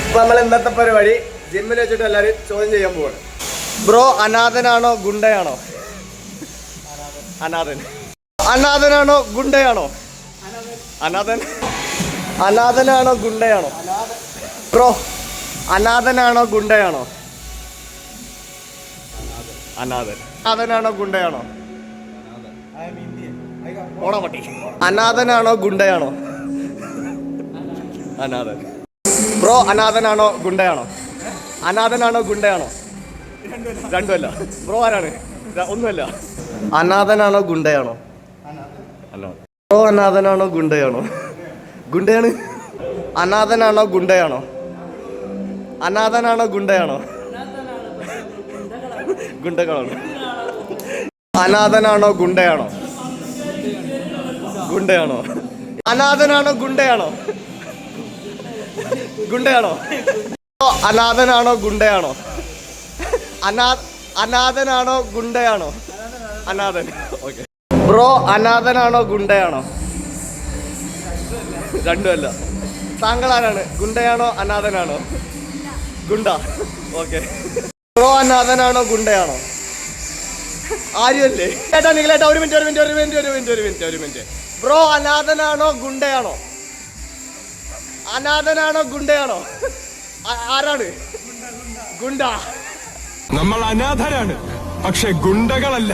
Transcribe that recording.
അപ്പൊ നമ്മൾ ഇന്നത്തെ പരിപാടി ജിമ്മിൽ വെച്ചിട്ട് എല്ലാവരും ചോദ്യം ചെയ്യാൻ പോവാണ്. ബ്രോ അനാഥനാണോ ഗുണ്ടയാണോ? അനാഥൻ. അനാഥനാണോ ഗുണ്ടയാണോ? അനാഥൻ. അനാഥനാണോ ഗുണ്ടയാണോ? ബ്രോ അനാഥനാണോ ഗുണ്ടയാണോ? അനാഥൻ. അനാഥനാണോ ഗുണ്ടയാണോ? ഓണമട്ടി. അനാഥനാണോ ഗുണ്ടയാണോ? അനാഥൻ. ബ്രോ അനാഥനാണോ ഗുണ്ടയാണോ? അനാഥനാണോ ഗുണ്ടയാണോ? രണ്ടുമല്ല. ബ്രോ ആരാണ്? ഒന്നുമല്ല. അനാഥനാണോ ഗുണ്ടയാണോ? ബ്രോ അനാഥനാണോ ഗുണ്ടയാണോ? ഗുണ്ടയാണ്. അനാഥനാണോ ഗുണ്ടയാണോ? അനാഥനാണോ ഗുണ്ടയാണോ? ഗുണ്ടകളാണ്. അനാഥനാണോ ഗുണ്ടയാണോ? ഗുണ്ടയാണോ? അനാഥനാണോ ഗുണ്ടയാണോ? ഗുണ്ടയാണോ? അനാഥനാണോ ഗുണ്ടയാണോ? അനാഥനാണോ ഗുണ്ടയാണോ? അനാഥൻ. ഓക്കെ. ബ്രോ അനാഥനാണോ ഗുണ്ടയാണോ? രണ്ടുമല്ല. താങ്കൾ ആരാണ്? ഗുണ്ടയാണോ അനാഥനാണോ? ഗുണ്ട. ഓക്കെ. ബ്രോ അനാഥനാണോ ഗുണ്ടയാണോ? ആരുമല്ലേ? ചേട്ടാ നിങ്ങളേട്ടാ ഒരു മിനിറ്റ്. ബ്രോ അനാഥനാണോ ഗുണ്ടയാണോ? അനാഥനാണോ ഗുണ്ടയാണോ? ആരാണ്? ഗുണ്ട. നമ്മൾ അനാഥരാണ്, പക്ഷെ ഗുണ്ടകളല്ല.